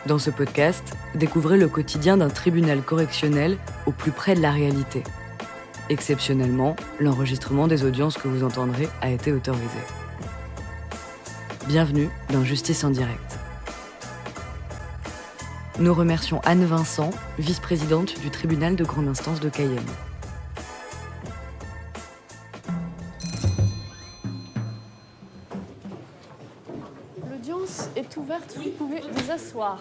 Dans ce podcast, découvrez le quotidien d'un tribunal correctionnel au plus près de la réalité. Exceptionnellement, l'enregistrement des audiences que vous entendrez a été autorisé. Bienvenue dans Justice en direct. Nous remercions Anne Vincent, vice-présidente du tribunal de grande instance de Cayenne. L'audience est ouverte, vous pouvez vous asseoir.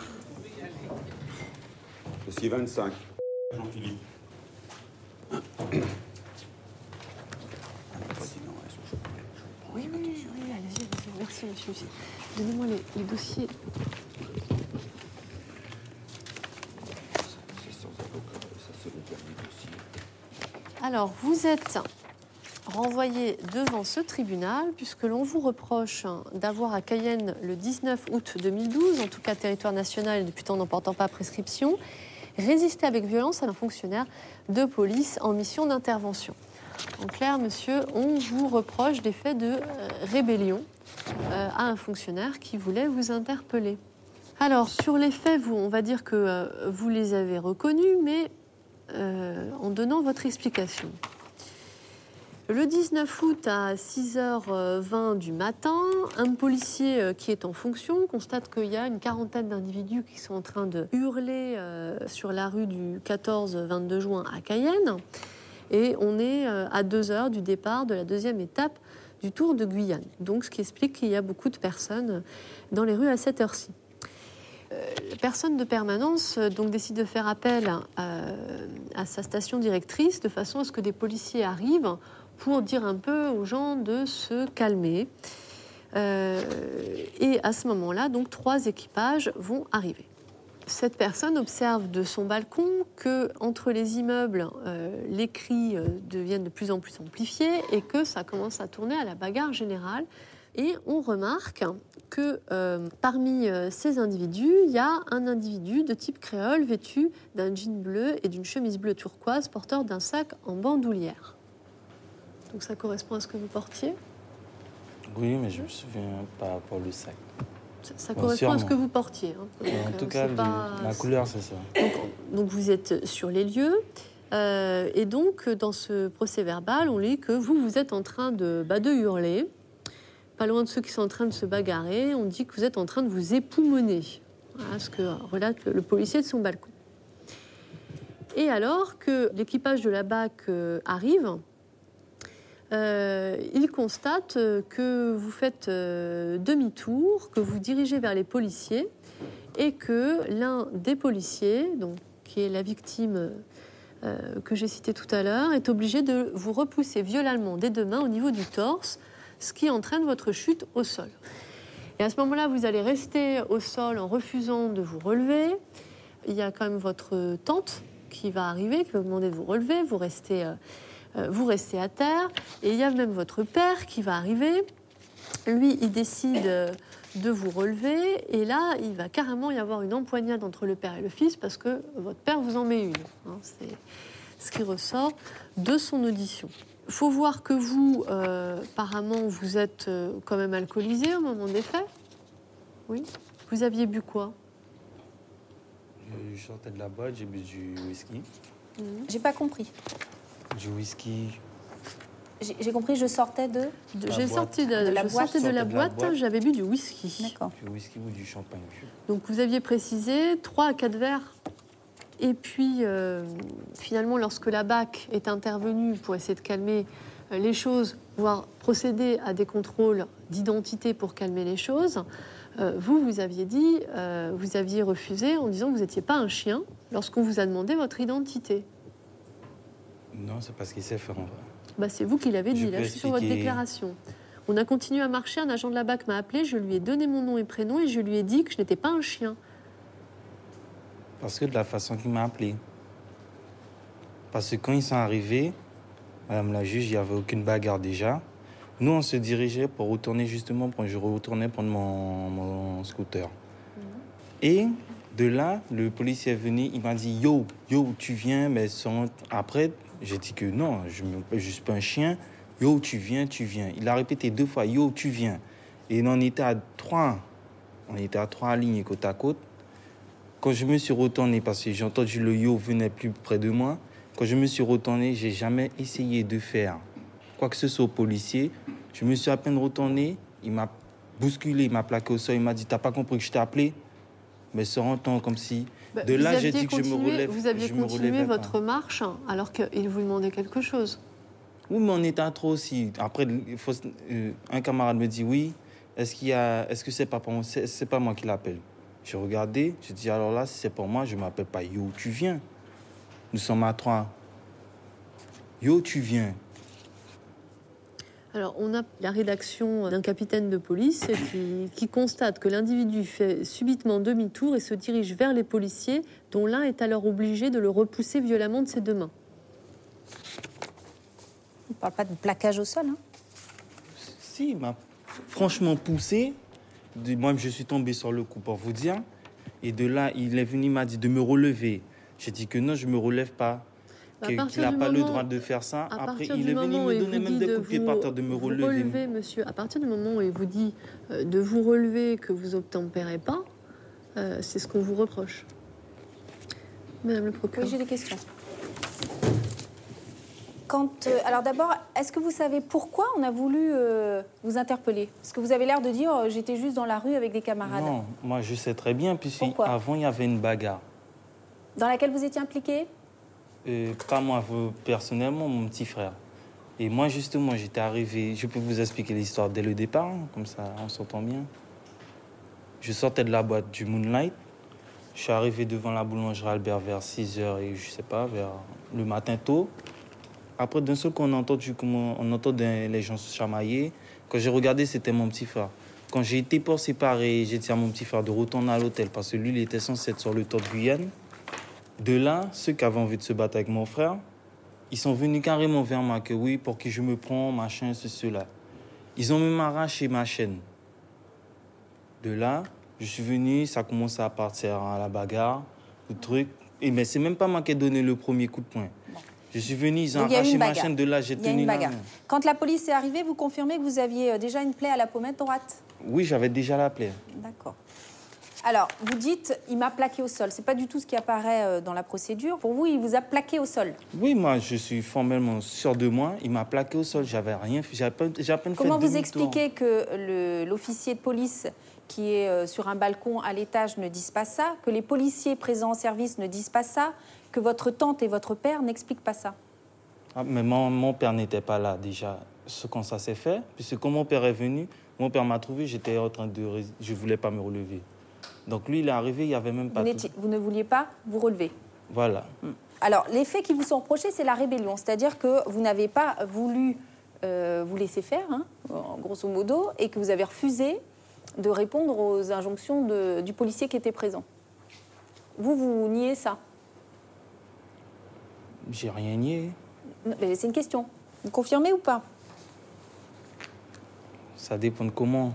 Dossier 25. Jean-Philippe. Oui, allez-y. Merci, monsieur. Donnez-moi les dossiers. Alors, vous êtes renvoyé devant ce tribunal puisque l'on vous reproche d'avoir à Cayenne le 19 août 2012, en tout cas territoire national et depuis temps n'en portant pas prescription, résisté avec violence à un fonctionnaire de police en mission d'intervention. En clair, monsieur, on vous reproche des faits de rébellion à un fonctionnaire qui voulait vous interpeller. Alors, sur les faits, on va dire que vous les avez reconnus, mais en donnant votre explication. Le 19 août à 6h20 du matin, un policier qui est en fonction constate qu'il y a une quarantaine d'individus qui sont en train de hurler sur la rue du 14-22 juin à Cayenne. Et on est à 2 heures du départ de la deuxième étape du Tour de Guyane. Donc, ce qui explique qu'il y a beaucoup de personnes dans les rues à cette heure-ci. La personne de permanence donc, décide de faire appel à sa station directrice de façon à ce que des policiers arrivent pour dire un peu aux gens de se calmer. Et à ce moment-là, donc, 3 équipages vont arriver. Cette personne observe de son balcon que entre les immeubles, les cris deviennent de plus en plus amplifiés et que ça commence à tourner à la bagarre générale. Et on remarque que parmi ces individus, il y a un individu de type créole vêtu d'un jean bleu et d'une chemise bleue turquoise porteur d'un sac en bandoulière. Donc ça correspond à ce que vous portiez ? Oui, mais je me souviens pas pour le sac. Ça correspond à ce que vous portiez. Hein. Donc, en tout cas, la couleur, c'est ça. Donc vous êtes sur les lieux. Et donc, dans ce procès-verbal, on lit que vous êtes en train de hurler. Pas loin de ceux qui sont en train de se bagarrer. On dit que vous êtes en train de vous époumoner. Voilà ce que relate le policier de son balcon. Et alors que l'équipage de la BAC arrive, il constate que vous faites demi-tour, que vous dirigez vers les policiers et que l'un des policiers, donc, qui est la victime que j'ai citée tout à l'heure, est obligé de vous repousser violemment des 2 mains au niveau du torse, ce qui entraîne votre chute au sol. Et à ce moment-là, vous allez rester au sol en refusant de vous relever. Il y a quand même votre tante qui va arriver, qui va vous demander de vous relever. Vous restez à terre. Et il y a même votre père qui va arriver. Lui, il décide de vous relever. Et là, il va carrément y avoir une empoignade entre le père et le fils parce que votre père vous en met une. Hein, c'est ce qui ressort de son audition. Il faut voir que vous, apparemment, vous êtes quand même alcoolisé au moment des faits. Oui. Vous aviez bu quoi ? Je sortais de la boîte, j'ai bu du whisky. J'ai pas compris. Du whisky. J'ai compris, je sortais de... J'ai sorti de la boîte, j'avais bu du whisky. D'accord. Du whisky ou du champagne. Donc vous aviez précisé 3 à 4 verres. Et puis, finalement, lorsque la BAC est intervenue pour essayer de calmer les choses, voire procéder à des contrôles d'identité pour calmer les choses, vous aviez dit, vous aviez refusé en disant que vous n'étiez pas un chien lorsqu'on vous a demandé votre identité. Non, c'est parce qu'il sait faire en vrai. Bah, c'est vous qui l'avez dit, là, je suis sur votre déclaration. On a continué à marcher, un agent de la BAC m'a appelé, je lui ai donné mon nom et prénom et je lui ai dit que je n'étais pas un chien. Parce que de la façon qu'il m'a appelé. Parce que quand ils sont arrivés, madame la juge, il n'y avait aucune bagarre déjà. Nous, on se dirigeait pour retourner justement, je retournais prendre mon scooter. Et de là, le policier est venu, il m'a dit « Yo, tu viens ?» Mais après, j'ai dit que non, je ne suis pas un chien. « Yo, tu viens. » Il a répété 2 fois « Yo, tu viens. » Et on était à 3. On était à 3 lignes côte à côte. Quand je me suis retourné, parce que j'ai entendu le yo venait plus près de moi, quand je me suis retourné, j'ai jamais essayé de faire quoi que ce soit au policier. Je me suis à peine retourné, il m'a bousculé, il m'a plaqué au sol, il m'a dit « T'as pas compris que je t'ai appelé ?» Mais se rendant comme si... De là, j'ai dit que je me relève. Vous aviez continué votre marche alors qu'il vous demandait quelque chose. Oui, mais on était à trop aussi. Après, un camarade me dit « Oui, est-ce que c'est pas moi qui l'appelle ?» J'ai regardé, j'ai dit « Alors là, si c'est pour moi, je ne m'appelle pas Yo, tu viens. Nous sommes à 3. Yo, tu viens. » Alors, on a la rédaction d'un capitaine de police qui constate que l'individu fait subitement demi-tour et se dirige vers les policiers, dont l'un est alors obligé de le repousser violemment de ses deux mains. On ne parle pas de plaquage au sol, hein? Si, il m'a franchement poussé. Moi, je suis tombé sur le coup, pour vous dire. Et de là, il est venu, il m'a dit de me relever. J'ai dit que non, je ne me relève pas. Qu'il n'a pas le droit de faire ça. Après, il est venu me donner même des coups de pied par terre de me relever. Monsieur, à partir du moment où il vous dit de vous relever, que vous n'obtempérez pas, c'est ce qu'on vous reproche. Madame le procureur. Oui, j'ai des questions. Alors d'abord, est-ce que vous savez pourquoi on a voulu vous interpeller? Parce que vous avez l'air de dire j'étais juste dans la rue avec des camarades. Non, moi je sais très bien, puisqu'avant il y avait une bagarre. Dans laquelle vous étiez impliqué? Pas moi, personnellement, mon petit frère. Et moi, justement, j'étais arrivé... Je peux vous expliquer l'histoire dès le départ, hein, comme ça, on s'entend bien. Je sortais de la boîte du Moonlight. Je suis arrivé devant la boulangerie Albert vers 6h et je sais pas, vers le matin tôt. Après, d'un seul coup, on entend les gens se chamailler. Quand j'ai regardé, c'était mon petit frère. Quand j'ai été pour séparer, j'ai dit à mon petit frère de retourner à l'hôtel parce que lui, il était censé être sur le toit de Guyane. De là, ceux qui avaient envie de se battre avec mon frère, ils sont venus carrément vers moi, que oui, pour qui je me prends, machin, cela. Ils ont même arraché ma chaîne. De là, je suis venu, ça a commencé à partir à la bagarre, le truc. Mais c'est même pas moi qui ai donné le premier coup de poing. Bon. Je suis venu, ils ont arraché ma chaîne, de là, j'ai tenu la main. Quand la police est arrivée, vous confirmez que vous aviez déjà une plaie à la pommette droite? Oui, j'avais déjà la plaie. D'accord. Alors, vous dites, il m'a plaqué au sol. C'est pas du tout ce qui apparaît dans la procédure. Pour vous, il vous a plaqué au sol? Oui, moi, je suis formellement sûr de moi. Il m'a plaqué au sol. J'avais rien fait. J'ai à peine fait. Comment vous expliquez que l'officier de police qui est sur un balcon à l'étage ne dise pas ça, que les policiers présents en service ne disent pas ça, que votre tante et votre père n'expliquent pas ça? Mais mon père n'était pas là déjà. Quand ça s'est fait, puisque quand mon père est venu, mon père m'a trouvé. J'étais en train de, je voulais pas me relever. Donc lui, il est arrivé, il n'y avait même pas... Vous ne vouliez pas vous relever? Voilà. Alors, les faits qui vous sont reprochés, c'est la rébellion. C'est-à-dire que vous n'avez pas voulu vous laisser faire, hein, grosso modo, et que vous avez refusé de répondre aux injonctions du policier qui était présent. Vous niez ça? J'ai rien nié. C'est une question. Vous confirmez ou pas? Ça dépend de comment.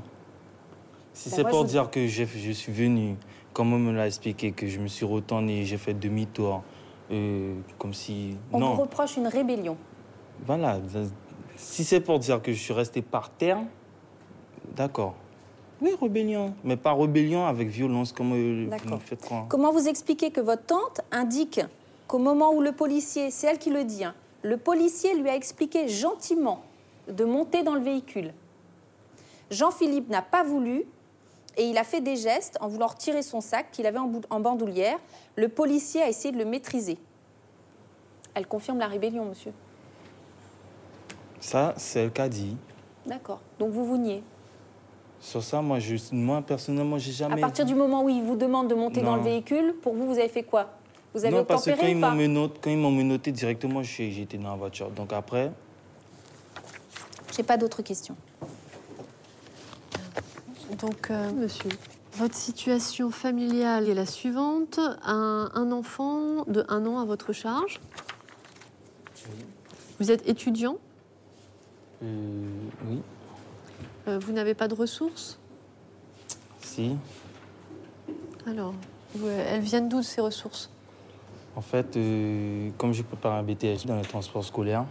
Si c'est pour dire que je suis venu, comme on me l'a expliqué, que je me suis retourné, j'ai fait demi-tour, comme si... On vous reproche une rébellion. Voilà. Si c'est pour dire que je suis resté par terre, d'accord. Oui, rébellion. Mais pas rébellion avec violence, comme vous me faites croire. Comment vous expliquez que votre tante indique qu'au moment où le policier, c'est elle qui le dit, hein, le policier lui a expliqué gentiment de monter dans le véhicule. Jean-Philippe n'a pas voulu... Et il a fait des gestes en voulant retirer son sac qu'il avait en bandoulière. Le policier a essayé de le maîtriser. Elle confirme la rébellion, monsieur? Ça, c'est elle qui a dit. D'accord. Donc vous niez? Sur ça, moi personnellement, j'ai jamais... À partir du moment où il vous demande de monter dans le véhicule, pour vous, vous avez fait quoi? Vous avez obtempéré ou pas? Non, parce que quand ils m'ont menotté directement, j'étais dans la voiture. Donc après... J'ai pas d'autres questions. Donc, monsieur, votre situation familiale est la suivante. Un enfant de 1 an à votre charge. Vous êtes étudiant? Oui. Vous n'avez pas de ressources? Si. Alors, elles viennent d'où, ces ressources? En fait, comme je prépare un BTS dans les transports scolaires,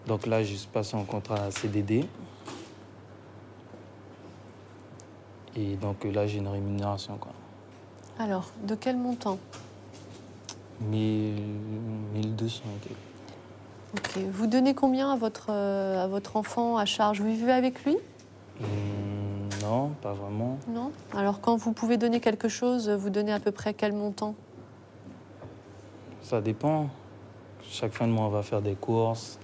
donc là, je suis passé en contrat CDD. Et donc là, j'ai une rémunération, quoi. Alors, de quel montant? 1200 et quelques. Ok. Vous donnez combien à votre enfant à charge? Vous vivez avec lui? Non, pas vraiment. Non. Alors, quand vous pouvez donner quelque chose, vous donnez à peu près quel montant? Ça dépend. Chaque fin de mois, on va faire des courses.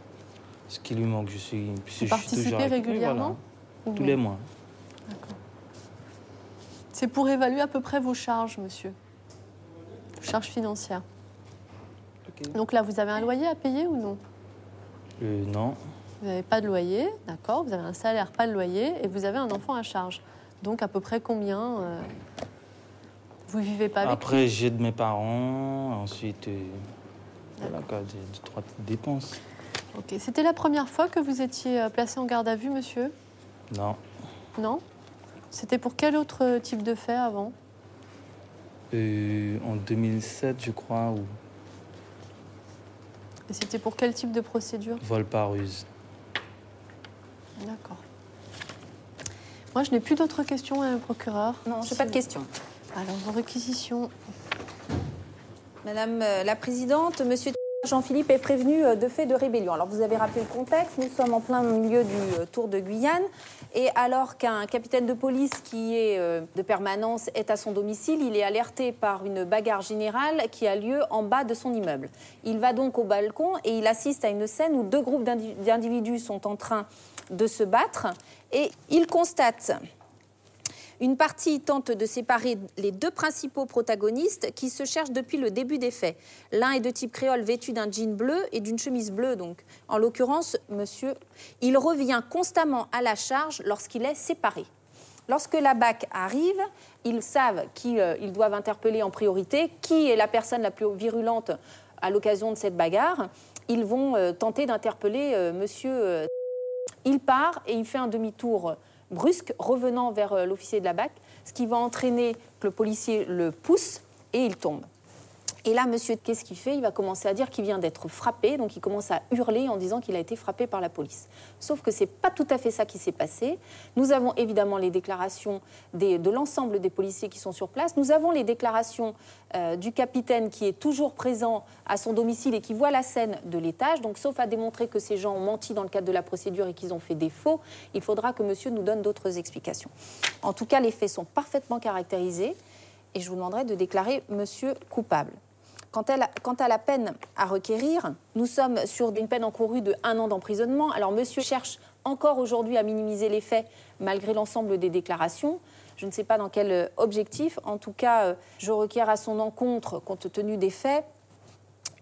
Ce qui lui manque, je suis toujours participez avec lui, régulièrement ou Tous non? les mois. D'accord. C'est pour évaluer à peu près vos charges, monsieur. Charges financières. Ok. Donc là, vous avez un loyer à payer ou non? Non. Vous n'avez pas de loyer, d'accord. Vous avez un salaire, pas de loyer, et vous avez un enfant à charge. Donc à peu près combien vous vivez pas avec? Après, j'ai de mes parents. Ensuite, voilà, quoi, deux, trois petites dépenses. Ok. C'était la première fois que vous étiez placé en garde à vue, monsieur? Non. Non? C'était pour quel autre type de fait avant? En 2007, je crois, ou Et c'était pour quel type de procédure? vol par ruse. D'accord. Moi, je n'ai plus d'autres questions, Madame le procureur. Non, je n'ai pas de questions. Alors, vos réquisitions. Madame la Présidente, Monsieur Jean-Philippe est prévenu de fait de rébellion. Alors, vous avez rappelé le contexte. Nous sommes en plein milieu du Tour de Guyane. Et alors qu'un capitaine de police qui est de permanence est à son domicile, il est alerté par une bagarre générale qui a lieu en bas de son immeuble. Il va donc au balcon et il assiste à une scène où deux groupes d'individus sont en train de se battre. Et il constate... Une partie tente de séparer les deux principaux protagonistes qui se cherchent depuis le début des faits. L'un est de type créole vêtu d'un jean bleu et d'une chemise bleue, donc. En l'occurrence, monsieur, il revient constamment à la charge lorsqu'il est séparé. Lorsque la BAC arrive, ils savent qui ils doivent interpeller en priorité, qui est la personne la plus virulente à l'occasion de cette bagarre. Ils vont tenter d'interpeller monsieur. Il part et il fait un demi-tour brusque, revenant vers l'officier de la BAC, ce qui va entraîner que le policier le pousse et il tombe. Et là, monsieur, qu'est-ce qu'il fait? Il va commencer à dire qu'il vient d'être frappé, donc il commence à hurler en disant qu'il a été frappé par la police. Sauf que ce n'est pas tout à fait ça qui s'est passé. Nous avons évidemment les déclarations de l'ensemble des policiers qui sont sur place. Nous avons les déclarations du capitaine qui est toujours présent à son domicile et qui voit la scène de l'étage. Donc, sauf à démontrer que ces gens ont menti dans le cadre de la procédure et qu'ils ont fait des faux, il faudra que monsieur nous donne d'autres explications. En tout cas, les faits sont parfaitement caractérisés et je vous demanderai de déclarer monsieur coupable. Quant à la peine à requérir, nous sommes sur une peine encourue de 1 an d'emprisonnement. Alors, monsieur cherche encore aujourd'hui à minimiser les faits, malgré l'ensemble des déclarations. Je ne sais pas dans quel objectif. En tout cas, je requiers à son encontre, compte tenu des faits,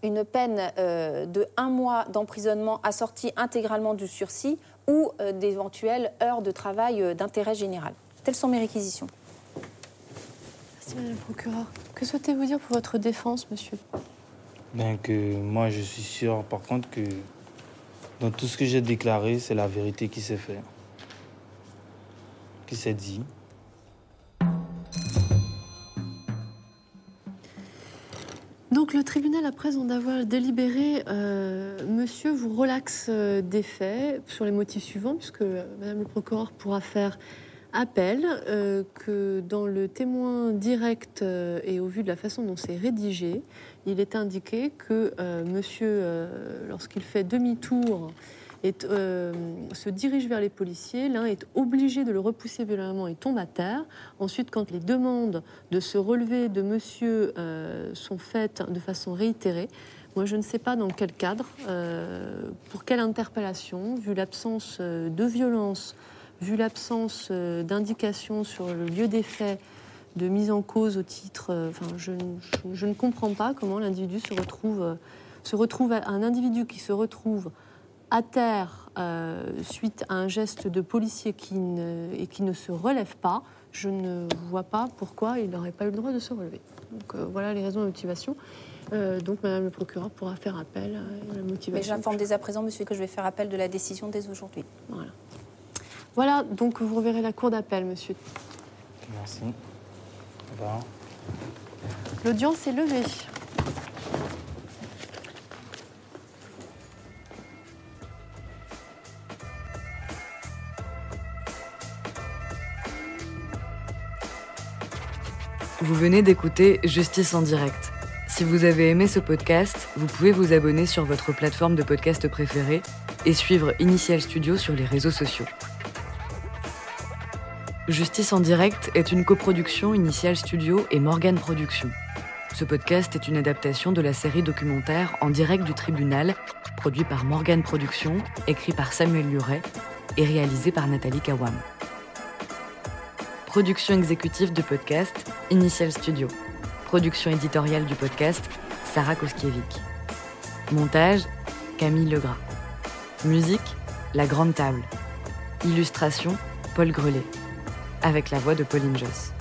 une peine de 1 mois d'emprisonnement assortie intégralement du sursis ou d'éventuelles heures de travail d'intérêt général. Telles sont mes réquisitions. Merci, Madame le procureur. Que souhaitez-vous dire pour votre défense, monsieur? Ben que moi, je suis sûr, par contre, que dans tout ce que j'ai déclaré, c'est la vérité qui s'est faite, qui s'est dit. Donc, le tribunal, après en avoir délibéré, monsieur vous relaxe des faits sur les motifs suivants, puisque Madame le procureur pourra faire appel, que dans le témoin direct et au vu de la façon dont c'est rédigé, il est indiqué que monsieur, lorsqu'il fait demi-tour, se dirige vers les policiers. L'un est obligé de le repousser violemment et tombe à terre. Ensuite, quand les demandes de se relever de monsieur sont faites de façon réitérée, moi je ne sais pas dans quel cadre, pour quelle interpellation, vu l'absence de violence, vu l'absence d'indication sur le lieu des faits, de mise en cause au titre... je ne comprends pas comment l'individu un individu qui se retrouve à terre suite à un geste de policier qui ne se relève pas. Je ne vois pas pourquoi il n'aurait pas eu le droit de se relever. Donc voilà les raisons de motivation. Donc Madame le procureur pourra faire appel à la motivation. Mais j'informe dès à présent, monsieur, que je vais faire appel de la décision dès aujourd'hui. Voilà. Voilà, donc vous reverrez la cour d'appel, monsieur. Merci. Au revoir. L'audience est levée. Vous venez d'écouter Justice en direct. Si vous avez aimé ce podcast, vous pouvez vous abonner sur votre plateforme de podcast préférée et suivre Initial Studio sur les réseaux sociaux. Justice en direct est une coproduction Initial Studio et Morgane Productions. Ce podcast est une adaptation de la série documentaire En direct du tribunal, produit par Morgane Productions, écrit par Samuel Luret et réalisé par Nathalie Kawam. Production exécutive du podcast, Initial Studio. Production éditoriale du podcast, Sarah Koskiewicz. Montage, Camille Legras. Musique, La Grande Table. Illustration, Paul Grelet. Avec la voix de Pauline Josse.